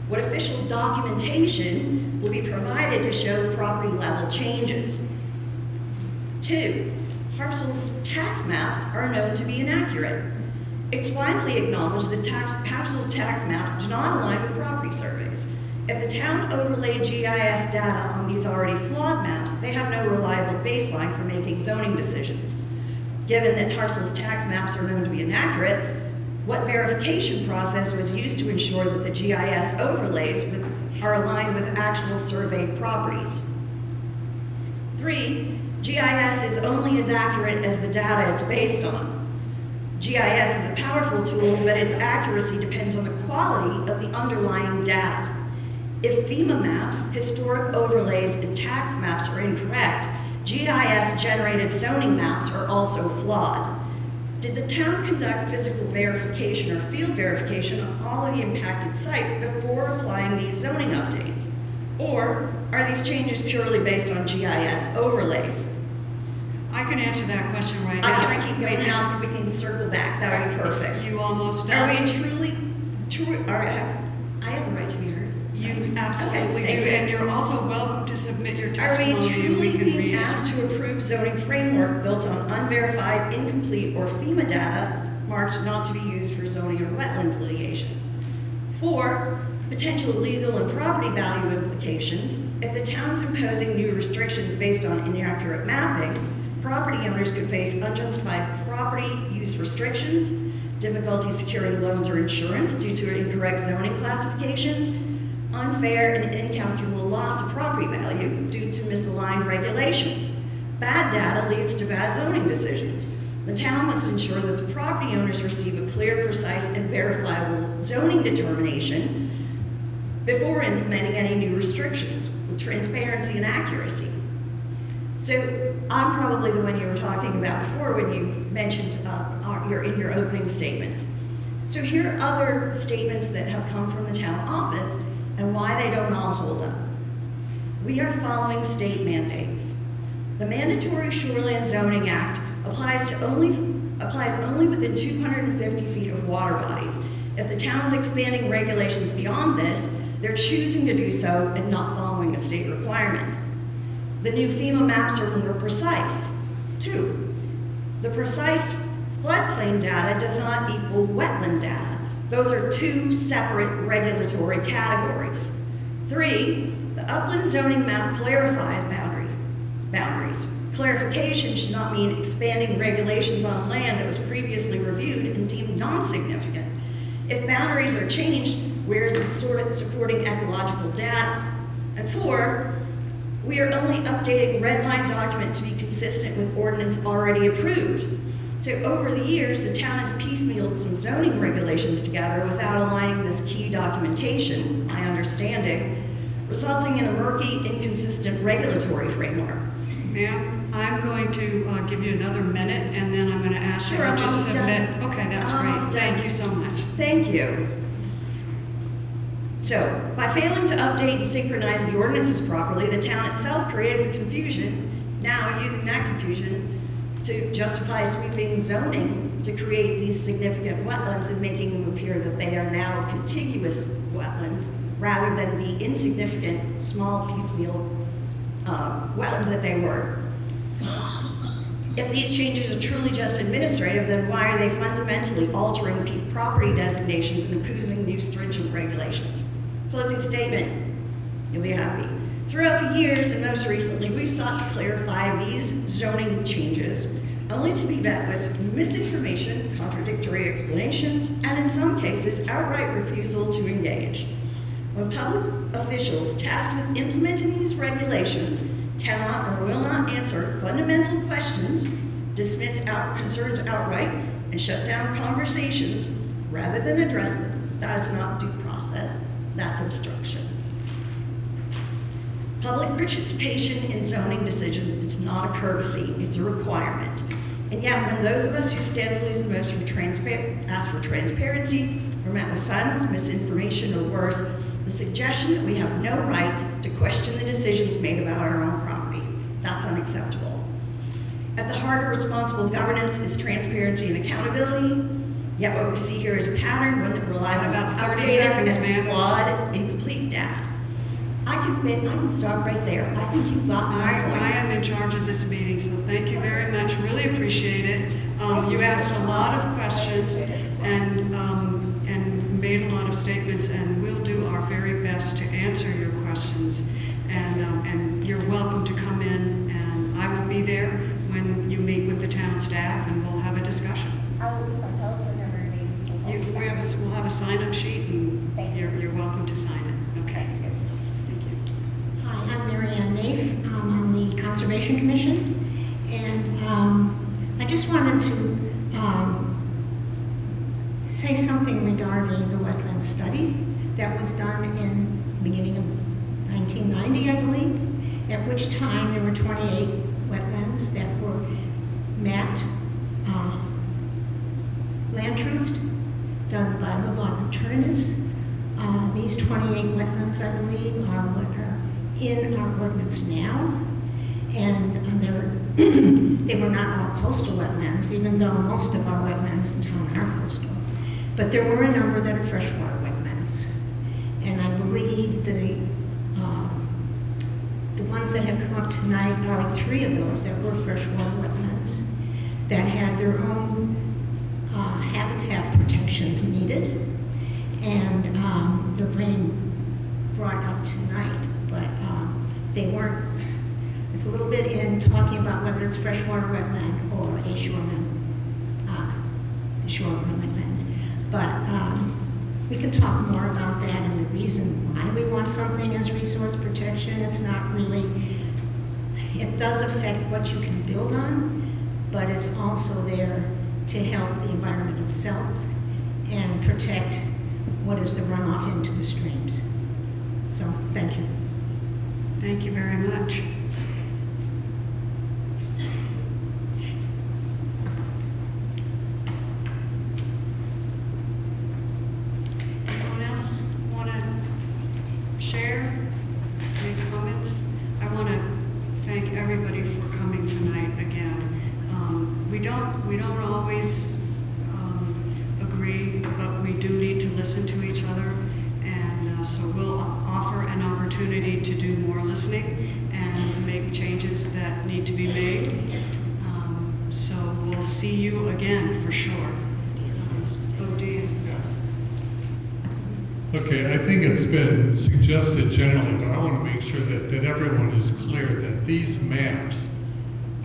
What official documentation will be provided to show property level changes? 2, parcels' tax maps are known to be inaccurate. It's widely acknowledged that parcels' tax maps do not align with property surveys. If the town overlaid GIS data on these already flawed maps, they have no reliable baseline for making zoning decisions. Given that parcels' tax maps are known to be inaccurate, what verification process was used to ensure that the GIS overlays are aligned with actual surveyed properties? 3, GIS is only as accurate as the data it's based on. GIS is a powerful tool, but its accuracy depends on the quality of the underlying data. If FEMA maps, historic overlays, and tax maps are incorrect, GIS-generated zoning maps are also flawed. Did the town conduct physical verification or field verification on all of the impacted sites before applying these zoning updates? Or are these changes purely based on GIS overlays? I can answer that question right now. Can I keep going now? We can circle back. That would be perfect. You almost Are done. we truly, I have a right to be heard. You absolutely Okay, do, thank you. and you're also welcome to submit your Are we testimony and we truly can being read it. asked to approve zoning framework built on unverified, incomplete, or FEMA data marked not to be used for zoning or wetland litigation? 4, potential legal and property value implications. If the town's imposing new restrictions based on inaccurate mapping, property owners could face unjustified property use restrictions, difficulty securing loans or insurance due to incorrect zoning classifications, unfair and incalculable loss of property value due to misaligned regulations. Bad data leads to bad zoning decisions. The town must ensure that the property owners receive a clear, precise, and verifiable zoning determination before implementing any new restrictions with transparency and accuracy. So I'm probably the one you were talking about before when you mentioned in your opening statements. So here are other statements that have come from the town office and why they don't all hold up. We are following state mandates. The mandatory Shoreland Zoning Act applies only within 250 feet of water bodies. If the town's expanding regulations beyond this, they're choosing to do so and not following a state requirement. The new FEMA maps are more precise. 2, the precise floodplain data does not equal wetland data. Those are 2 separate regulatory categories. 3, the upland zoning map clarifies boundaries. Clarification should not mean expanding regulations on land that was previously reviewed and deemed non-significant. If boundaries are changed, where's the supporting ecological data? And 4, we are only updating red line document to be consistent with ordinance already approved. So over the years, the town has piecemealed some zoning regulations together without aligning this key documentation, my understanding, resulting in a murky, inconsistent regulatory framework. Ma'am, I'm going to give you another minute, and then I'm going to ask you Sure, I'm to almost submit. done. Okay, that's I'm great. almost Thank done. you so much. Thank you. So, by failing to update and synchronize the ordinances properly, the town itself created the confusion, now using that confusion to justify sweeping zoning to create these significant wetlands and making them appear that they are now contiguous wetlands rather than the insignificant, small, piecemeal wetlands that they were. If these changes are truly just administrative, then why are they fundamentally altering peak property designations and imposing new stringent regulations? Closing statement, you'll be happy. Throughout the years, and most recently, we've sought to clarify these zoning changes, only to be met with misinformation, contradictory explanations, and in some cases, outright refusal to engage. When public officials tasked with implementing these regulations cannot or will not answer fundamental questions, dismiss concerns outright, and shut down conversations rather than address them, that is not due process, that's obstruction. Public participation in zoning decisions is not a courtesy, it's a requirement. And yet, when those of us who stand to lose the most ask for transparency, are met with silence, misinformation, or worse, the suggestion that we have no right to question the decisions made about our own property. That's unacceptable. At the heart of responsible governance is transparency and accountability, yet what we see here is a pattern, one that relies on About 30 outdated seconds, and ma'am. flawed, incomplete data. I can stop right there. I think you've got my point. I am in charge of this meeting, so thank you very much. Really appreciate it. You asked a lot of questions and made a lot of statements, and we'll do our very best to answer your questions. And you're welcome to come in, and I will be there when you meet with the town staff, and we'll have a discussion. I'll leave my telephone number maybe. We'll have a sign-up sheet, and Thank you. you're welcome to sign it. Okay. Thank you. Hi, I'm Mary Ann Naif. I'm on the Conservation Commission, and I just wanted to say something regarding the wetland study that was done in the beginning of 1990, I believe, at which time there were 28 wetlands that were mapped, land truthed, done by Woodlawn Alternatives. These 28 wetlands, I believe, are what are in our ordinance now, and they were not all coastal wetlands, even though most of our wetlands in town are coastal. But there were a number that are freshwater wetlands, and I believe the ones that have come up tonight are 3 of those that were freshwater wetlands that had their own habitat protections needed, and they're being brought up tonight, but they weren't. It's a little bit in talking about whether it's freshwater wetland or a shoreland wetland. But we can talk more about that and the reason why we want something as resource protection. It's not really, it does affect what you can build on, but it's also there to help the environment itself and protect what is the runoff into the streams. So, thank you. Thank you very much. Anyone else want to share any comments? I want to thank everybody for coming tonight again. We don't always agree, but we do need to listen to each other, and so we'll offer an opportunity to do more listening and make changes that need to be made. So we'll see you again for sure. Oh, dear. Okay, I think it's been suggested generally, but I want to make sure that everyone is clear that these maps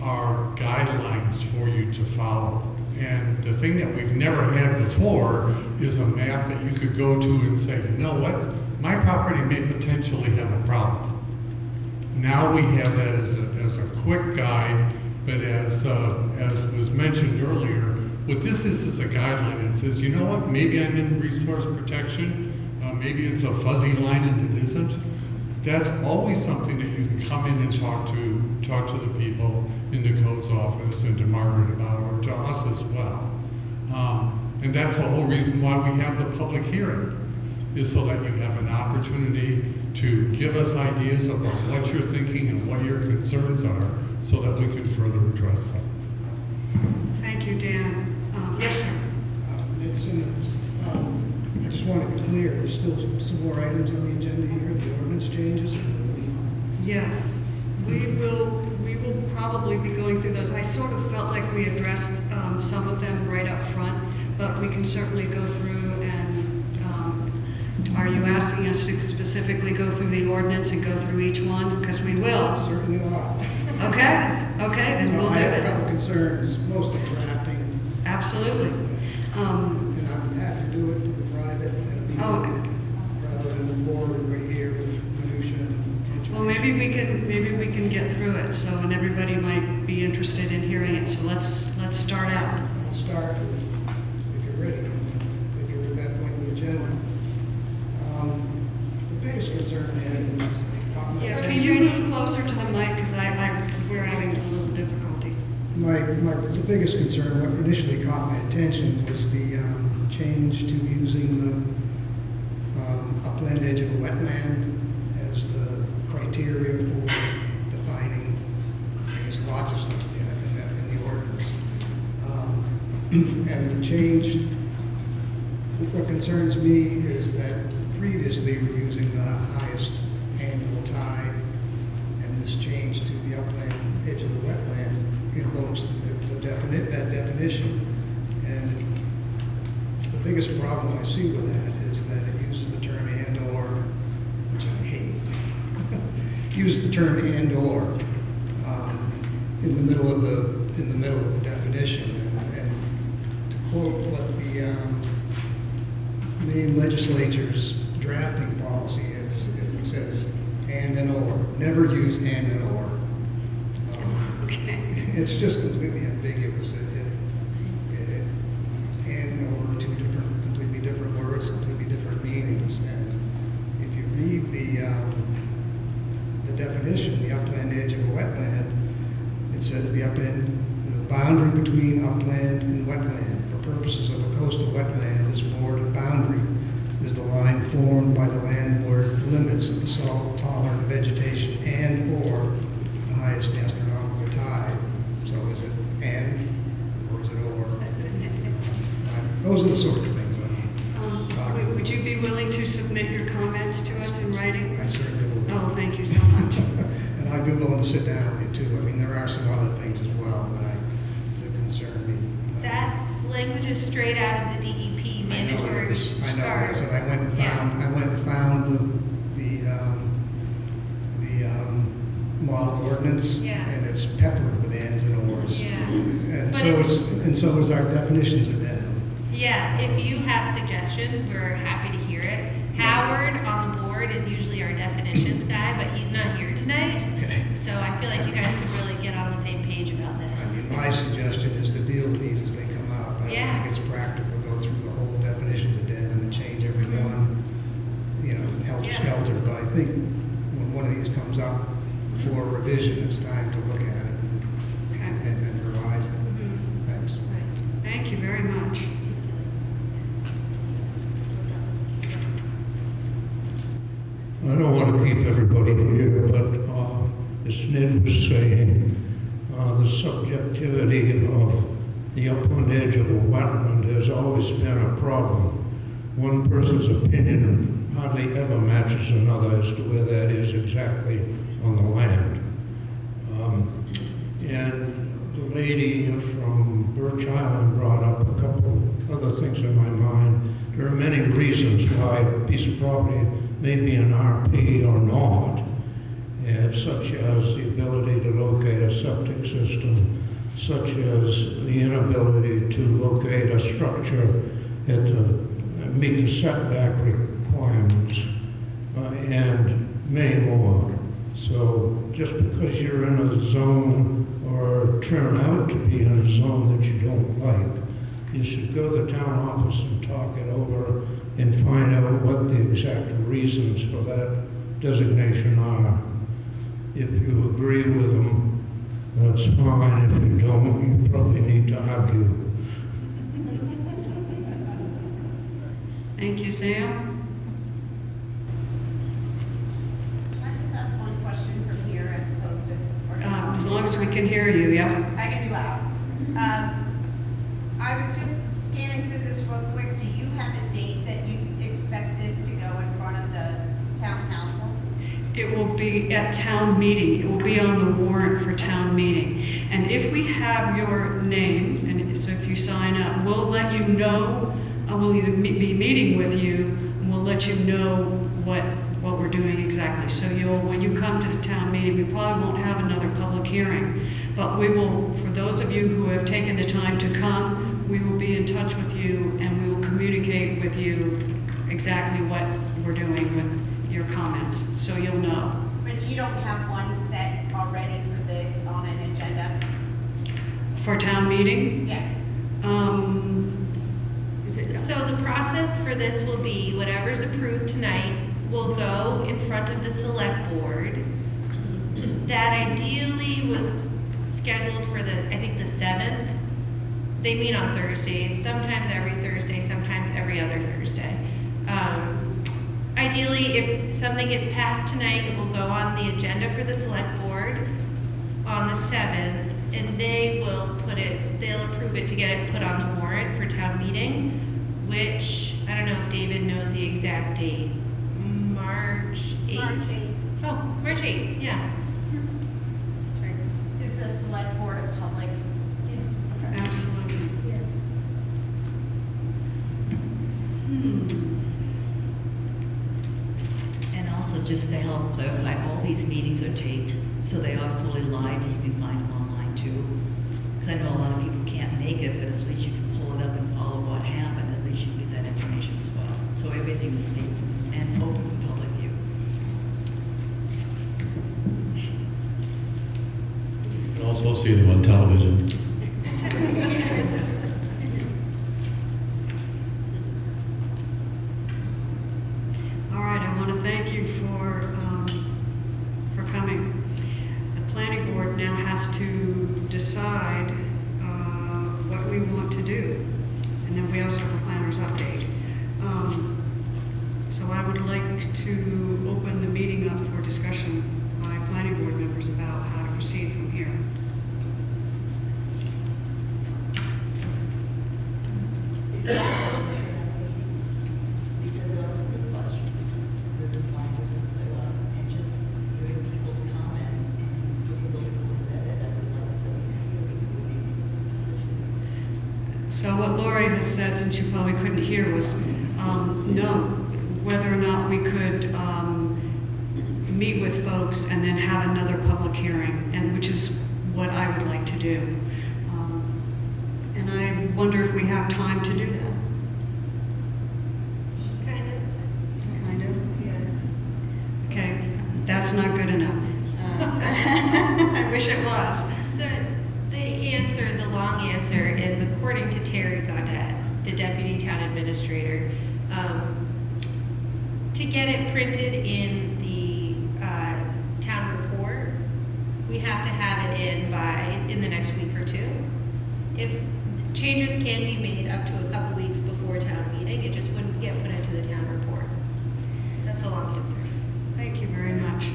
are guidelines for you to follow. And the thing that we've never had before is a map that you could go to and say, you know what, my property may potentially have a problem. Now we have that as a quick guide, but as was mentioned earlier, what this is a guideline. It says, you know what, maybe I'm in resource protection, maybe it's a fuzzy line and it isn't. That's always something that you can come in and talk to the people in the codes office and to Margaret about, or to us as well. And that's the whole reason why we have the public hearing, is so that you have an opportunity to give us ideas about what you're thinking and what your concerns are, so that we can further address them. Thank you, Dan. Yes, sir. Ned Simmons. I just want to be clear, there's still some more items on the agenda here, the ordinance changes. Yes, we will probably be going through those. I sort of felt like we addressed some of them right up front, but we can certainly go through and, are you asking us to specifically go through the ordinance and go through each one? Because we will. Certainly not. Okay, then we'll do I have a it. couple concerns, mostly drafting. Absolutely. And I'm happy to do it for the private, rather than the board right here with minutia. Well, maybe we can get through it, so, and everybody might be interested in hearing it, so let's start out. I'll start with, if you're ready, if you're at that point in the agenda. The biggest concern I had was Yeah, can you move closer to the mic, because we're having a little difficulty. The biggest concern, what initially caught my attention, was the change to using the upland edge of a wetland as the criteria for defining, I guess, lots of stuff in the ordinance. And the change, what concerns me is that previously we're using the highest annual tide, and this change to the upland edge of the wetland invokes that definition. And the biggest problem I see with that is that it uses the term and/or, which I hate. Uses the term and/or in the middle of the definition. And to quote what the Maine legislature's drafting policy is, it says and/or. Never use and/or. It's just completely ambiguous. And/or, two completely different words, completely different meanings. And if you read the definition, the upland edge of a wetland, it says the boundary between upland and wetland for purposes of a coastal wetland, this bounded boundary is the line formed by the landward limits of the salt-tolerant vegetation and/or the highest astronomical tide. So is it and, or is it or? Those are the sorts of things Would you be willing to submit your comments to us in writing? I certainly will. Oh, thank you so much. And I'd be willing to sit down with you too. I mean, there are some other things as well that concern me. That language is straight out of the DEP mandatory. I know it is. And I went and Yeah. found the model ordinance, Yeah. and it's peppered with ands and ors. Yeah. And But so is our definitions addendum. Yeah, if you have suggestions, we're happy to hear it. Howard on the board is usually our definitions guy, but he's not here tonight. Okay. So I feel like you guys could really get on the same page about I this. mean, my suggestion is to deal with these as they come up. I Yeah. don't think it's practical to go through the whole definitions addendum and change every one, helter-skelter. But I think when one of these comes up for revision, it's time to look at it and revise it. Mhm. Thanks. Right. Thank you very much. I don't want to keep everybody here, but as Ned was saying, the subjectivity of the upland edge of a wetland has always been a problem. One person's opinion hardly ever matches another as to where that is exactly on the land. And the lady from Birch Island brought up a couple other things in my mind. There are many reasons why a piece of property may be an RP or not. such as the ability to locate a septic system, such as the inability to locate a structure that meet the setback requirements, and many more. So just because you're in a zone or turn out to be in a zone that you don't like, you should go to the town office and talk it over and find out what the exact reasons for that designation are. If you agree with them, that's fine. If you don't, you probably need to argue. Thank you, Sam. Can I just ask one question from here as opposed to? As long as we can hear you, yeah? I can be loud. I was just scanning through this real quick. Do you have a date that you expect this to go in front of the town council? It will be at town meeting. It will be on the warrant for town meeting. And if we have your name, and so if you sign up, we'll let you know, we'll either be meeting with you, and we'll let you know what we're doing exactly. So when you come to the town meeting, we probably won't have another public hearing, but we will, for those of you who have taken the time to come, we will be in touch with you and we will communicate with you exactly what we're doing with your comments, so you'll know. But you don't have one set already for this on an agenda? For town meeting? Yeah. Is it? So the process for this will be whatever's approved tonight will go in front of the select board. That ideally was scheduled for I think the 7th. They meet on Thursdays, sometimes every Thursday, sometimes every other Thursday. Ideally, if something gets passed tonight, it will go on the agenda for the select board on the 7th, and they'll approve it to get it put on the warrant for town meeting, which, I don't know if David knows the exact date. March 8th. March 8th. Oh, March 8th, yeah. That's right. Is the select board a public? Absolutely. Yes. And also, just to help clarify, all these meetings are taped, so they are fully live. You can find them online too. Because I know a lot of people can't make it, but at least you can pull it up and follow what happened. At least you get that information as well. So everything is taped and open for public view. You can also see them on television. All right, I want to thank you for coming. The planning board now has to decide what we want to do. And then we also have a planner's update. So I would like to open the meeting up for discussion by planning board members about how to proceed from here. Because there are some good questions. There's some blinders and just hearing people's comments and getting those really vetted. I would like to see if we can make decisions. So what Lori has said, since you probably couldn't hear, was no, whether or not we could meet with folks and then have another public hearing, and which is what I would like to do. And I wonder if we have time to do that. Kind of? Yeah. Okay, that's not good enough. I wish it was. The long answer is, according to Terry Gaudet, the deputy town administrator, to get it printed in the town report, we have to have it in the next week or two. If changes can be made up to a couple weeks before town meeting, it just wouldn't get put into the town report. That's a long answer. Thank you very much.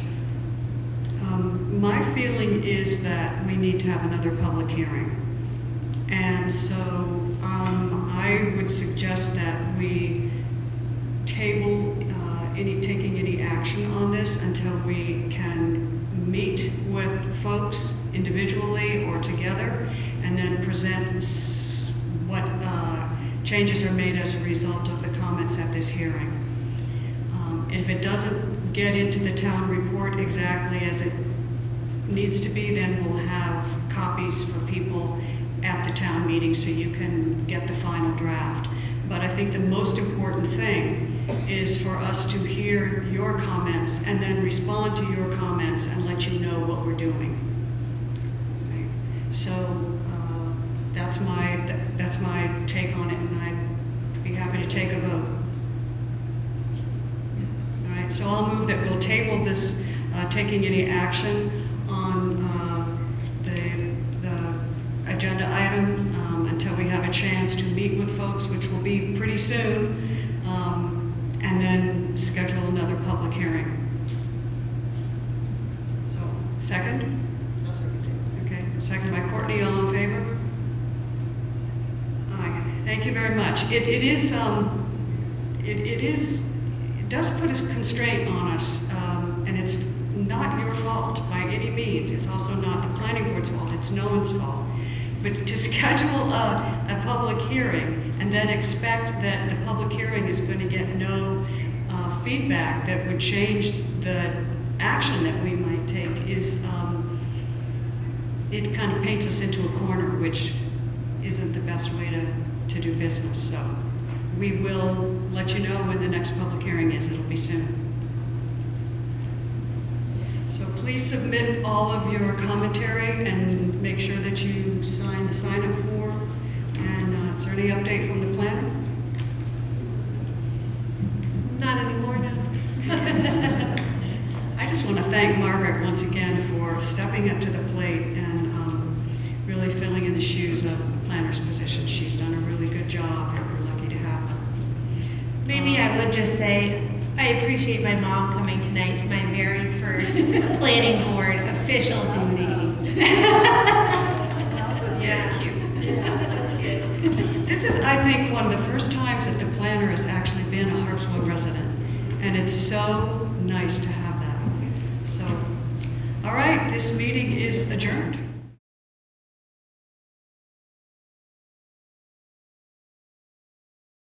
My feeling is that we need to have another public hearing. And so I would suggest that we table taking any action on this until we can meet with folks individually or together, and then present what changes are made as a result of the comments at this hearing. If it doesn't get into the town report exactly as it needs to be, then we'll have copies for people at the town meeting so you can get the final draft. But I think the most important thing is for us to hear your comments and then respond to your comments and let you know what we're doing. Okay? So that's my take on it, and I'd be happy to take a vote. All right, so I'll move that we'll table this, taking any action on the agenda item until we have a chance to meet with folks, which will be pretty soon, and then schedule another public hearing. So, second? I'll second it. Okay, second by Courtney, all in favor? Aye, thank you very much. It does put a constraint on us, and it's not your fault by any means. It's also not the planning board's fault, it's no one's fault. But to schedule a public hearing and then expect that the public hearing is going to get no feedback that would change the action that we might take is, it kind of paints us into a corner, which isn't the best way to do business. So we will let you know when the next public hearing is. It'll be soon. So please submit all of your commentary and make sure that you sign the sign-up form. And is there any update from the planner? Not anymore, no. I just want to thank Margaret once again for stepping up to the plate and really filling in the shoes of the planner's position. She's done a really good job, and we're lucky to have her. Maybe I would just say, I appreciate my mom coming tonight to my very first planning board official duty. That was very cute. This is, I think, one of the first times that the planner has actually been a Harpswell resident, and it's so nice to have that. So, all right, this meeting is adjourned.